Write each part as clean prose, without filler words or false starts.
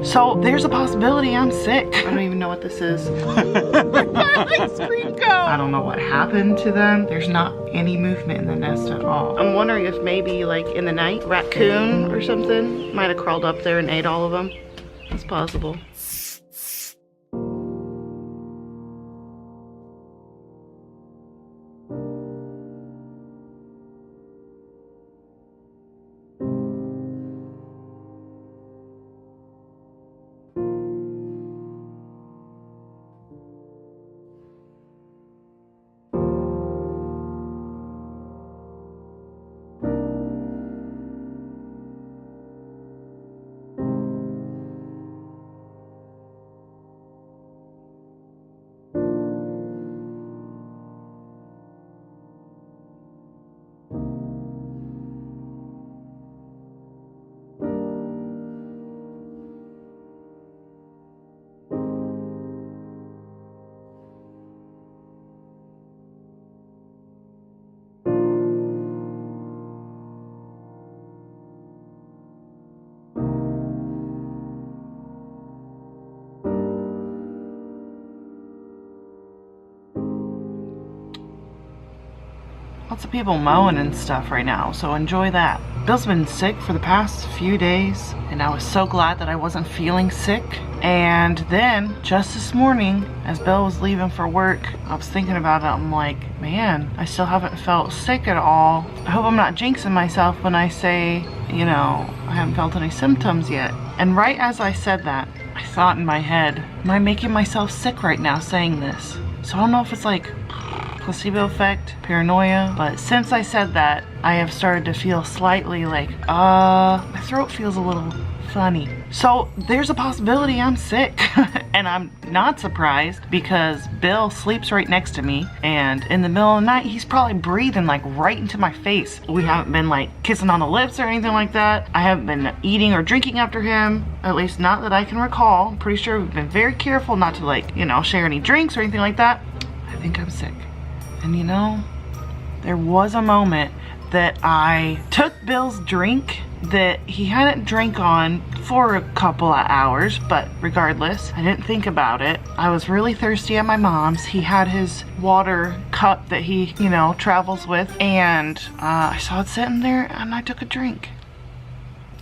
So there's a possibility I'm sick. I don't even know what this is. I don't know what happened to them. There's not any movement in the nest at all. I'm wondering if maybe like in the night, raccoon or something might have crawled up there and ate all of them. It's possible. Lots of people mowing and stuff right now, so enjoy that. Bill's been sick for the past few days, and I was so glad that I wasn't feeling sick. And then, just this morning, as Bill was leaving for work, I was thinking about it. I'm like, man, I still haven't felt sick at all. I hope I'm not jinxing myself when I say, you know, I haven't felt any symptoms yet. And right as I said that, I thought in my head, am I making myself sick right now saying this? So I don't know if it's like placebo effect, paranoia, but since I said that, I have started to feel slightly like, my throat feels a little funny. So there's a possibility I'm sick. And I'm not surprised because Bill sleeps right next to me, and in the middle of the night, he's probably breathing like right into my face. We haven't been like kissing on the lips or anything like that. I haven't been eating or drinking after him, at least not that I can recall. I'm pretty sure we've been very careful not to like, you know, share any drinks or anything like that. I think I'm sick. And you know, there was a moment that I took Bill's drink that he hadn't drank on for a couple of hours, but regardless, I didn't think about it. I was really thirsty at my mom's. He had his water cup that he, you know, travels with, and I saw it sitting there and I took a drink.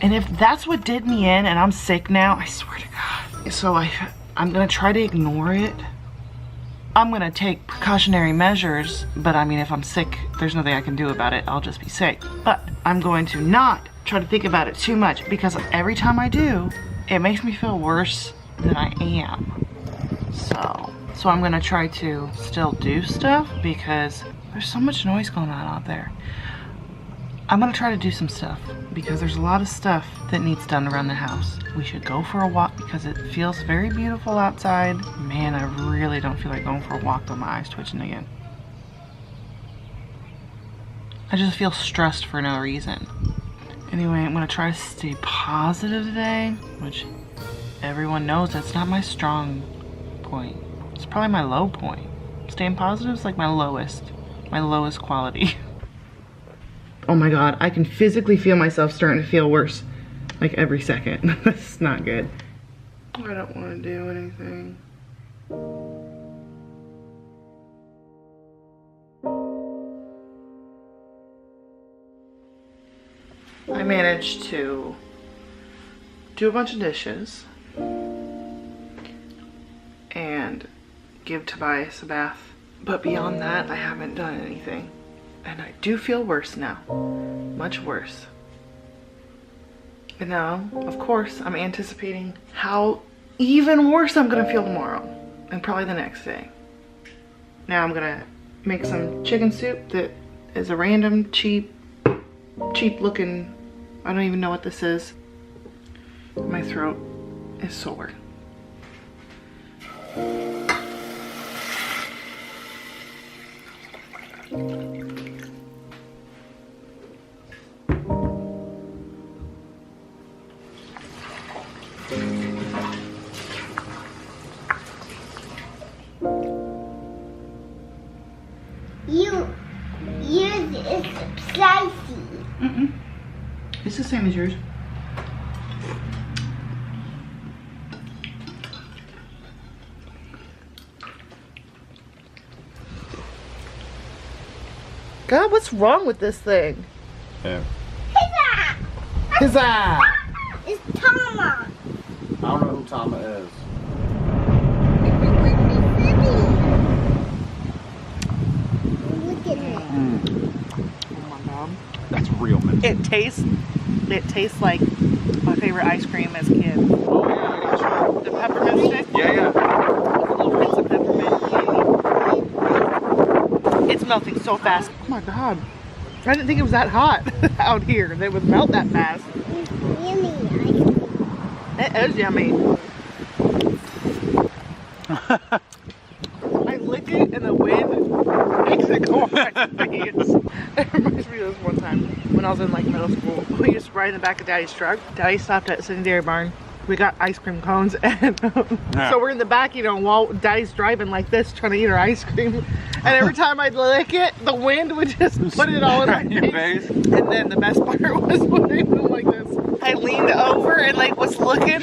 And if that's what did me in and I'm sick now, I swear to God. So I'm gonna try to ignore it. I'm gonna take precautionary measures, but I mean, if I'm sick, there's nothing I can do about it. I'll just be sick. But I'm going to not try to think about it too much, because every time I do, it makes me feel worse than I am. So I'm gonna try to still do stuff because there's so much noise going on out there. I'm gonna try to do some stuff because there's a lot of stuff that needs done around the house. We should go for a walk because it feels very beautiful outside. Man, I really don't feel like going for a walk though. My eyes twitching again. I just feel stressed for no reason. Anyway, I'm gonna try to stay positive today, which everyone knows that's not my strong point. It's probably my low point. Staying positive is like my lowest quality. Oh my God, I can physically feel myself starting to feel worse, like every second. That's not good. I don't want to do anything. I managed to do a bunch of dishes and give Tobias a bath, but beyond that, I haven't done anything. And I do feel worse now, much worse. And now, of course, I'm anticipating how even worse I'm gonna feel tomorrow and probably the next day. Now I'm gonna make some chicken soup that is a random cheap looking, I don't even know what this is. My throat is sore. Yours is spicy. It's the same as yours. God, what's wrong with this thing? Yeah. Huzzah! It's Tama. I don't know who Tama is. Look at it. Oh my God. That's real mint. It tastes like my favorite ice cream as a kid. Oh yeah, I got you. The peppermint stick. Yeah. Little bits of peppermint candy. It's melting so fast. Oh my God. I didn't think it was that hot out here. That it would melt that fast. Yummy. It is yummy. I lick it and the wind makes it go on my face. It reminds me of this one time when I was in like middle school. We used to ride in the back of Daddy's truck. Daddy stopped at City Dairy Barn. We got ice cream cones and so we're in the back, you know, while Daddy's driving like this trying to eat our ice cream. And every time I'd lick it, the wind would just put it all in my face. And then the best part was when I went like this. I leaned over and like was looking.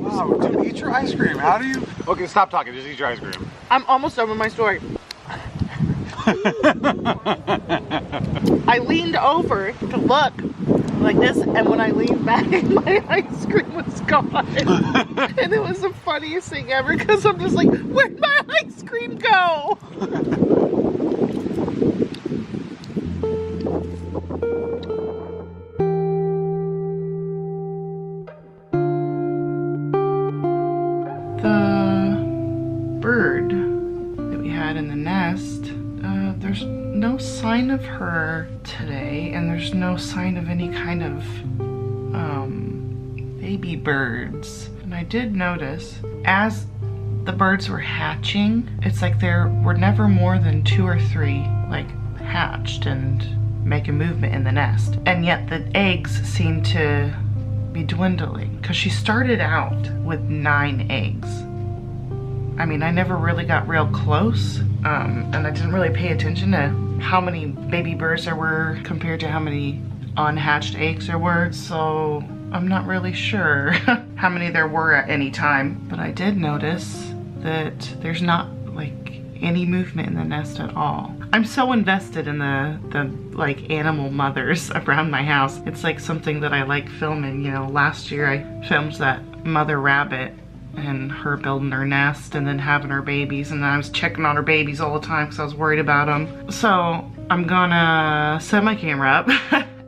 Wow, dude, eat your ice cream. How do you? Okay, stop talking. Just eat your ice cream. I'm almost done with my story. I leaned over to look like this, and when I leaned back, my ice cream was gone. And it was the funniest thing ever because I'm just like, where'd my ice cream go? The bird that we had in the nest, there's no sign of her today, and there's no sign of any kind of baby birds. And I did notice as the birds were hatching, it's like there were never more than 2 or 3 like hatched and make a movement in the nest, and yet the eggs seem to be dwindling because she started out with 9 eggs. I mean, I never really got real close, and I didn't really pay attention to how many baby birds there were compared to how many unhatched eggs there were, so I'm not really sure how many there were at any time. But I did notice that there's not like any movement in the nest at all. I'm so invested in the like animal mothers around my house. It's like something that I like filming. You know, last year I filmed that mother rabbit and her building her nest and then having her babies, and I was checking on her babies all the time because I was worried about them. So I'm gonna set my camera up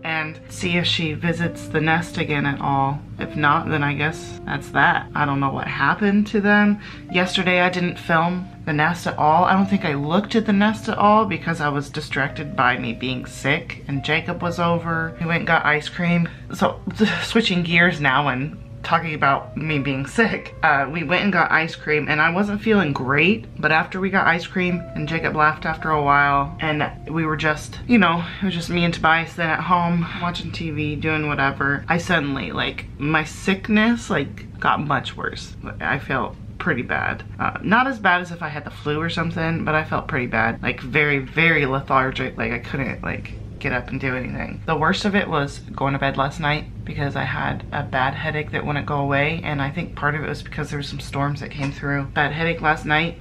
and see if she visits the nest again at all. If not, then I guess that's that. I don't know what happened to them. Yesterday I didn't film the nest at all. I don't think I looked at the nest at all because I was distracted by me being sick, and Jacob was over. We went and got ice cream. So switching gears now and talking about me being sick, we went and got ice cream and I wasn't feeling great, but after we got ice cream and Jacob left after a while and we were just, you know, it was just me and Tobias then at home watching TV, doing whatever, I suddenly, like, my sickness like got much worse. I felt pretty bad. Not as bad as if I had the flu or something, but I felt pretty bad, like very, very lethargic. Like I couldn't like get up and do anything. The worst of it was going to bed last night because I had a bad headache that wouldn't go away, and I think part of it was because there were some storms that came through. Bad headache last night,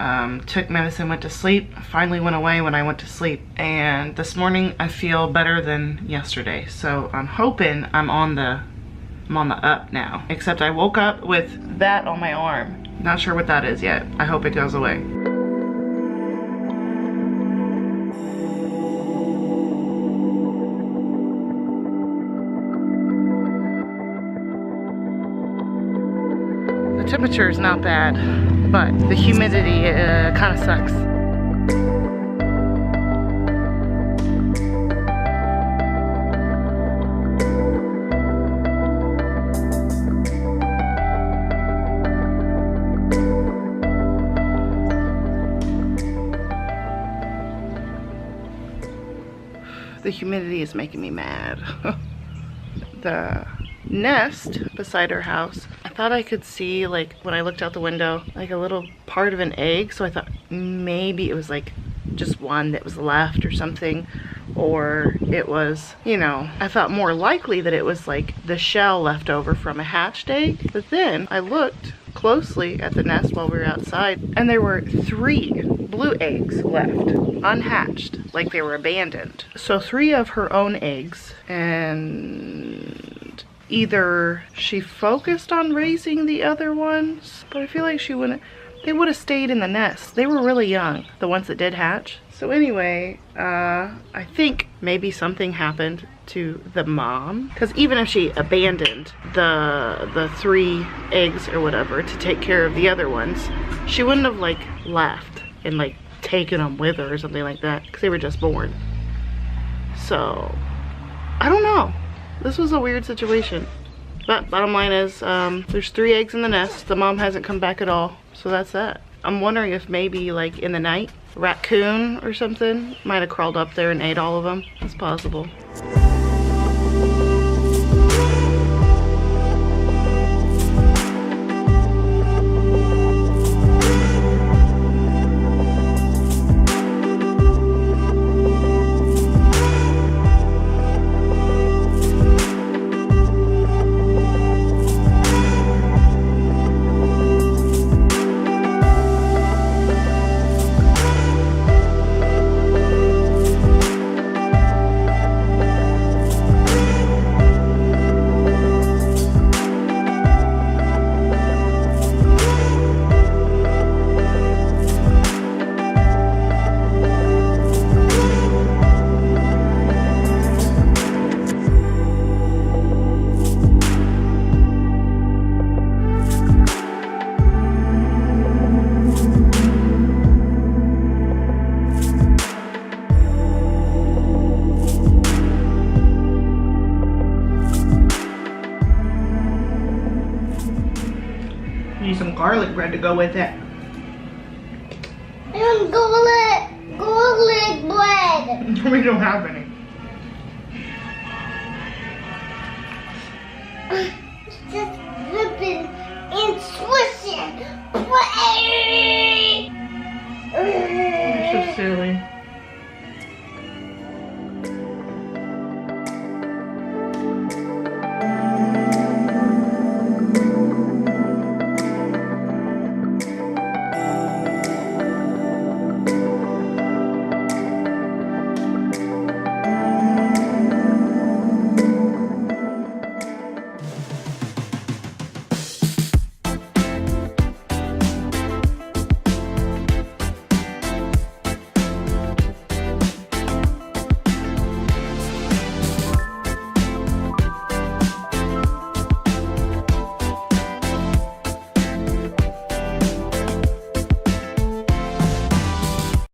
took medicine, went to sleep, finally went away when I went to sleep, and this morning I feel better than yesterday, so I'm hoping I'm on the up now. Except I woke up with that on my arm. Not sure what that is yet. I hope it goes away. The temperature is not bad, but the humidity kind of sucks. The humidity is making me mad. The nest beside our house, I thought I could see, like, when I looked out the window, like a little part of an egg, so I thought maybe it was like just one that was left or something, or it was, you know, I thought more likely that it was like the shell left over from a hatched egg. But then I looked closely at the nest while we were outside, and there were 3 blue eggs left, unhatched, like they were abandoned. So 3 of her own eggs, and either she focused on raising the other ones, but I feel like they would have stayed in the nest. They were really young, the ones that did hatch. So anyway, I think maybe something happened to the mom, because even if she abandoned the 3 eggs or whatever to take care of the other ones, she wouldn't have like left and like taken them with her or something like that, because they were just born. So I don't know, this was a weird situation. But bottom line is, there's 3 eggs in the nest. The mom hasn't come back at all, so that's that. I'm wondering if maybe like in the night, a raccoon or something might have crawled up there and ate all of them. It's possible. Need some garlic bread to go with it. And garlic bread. We don't have any. Just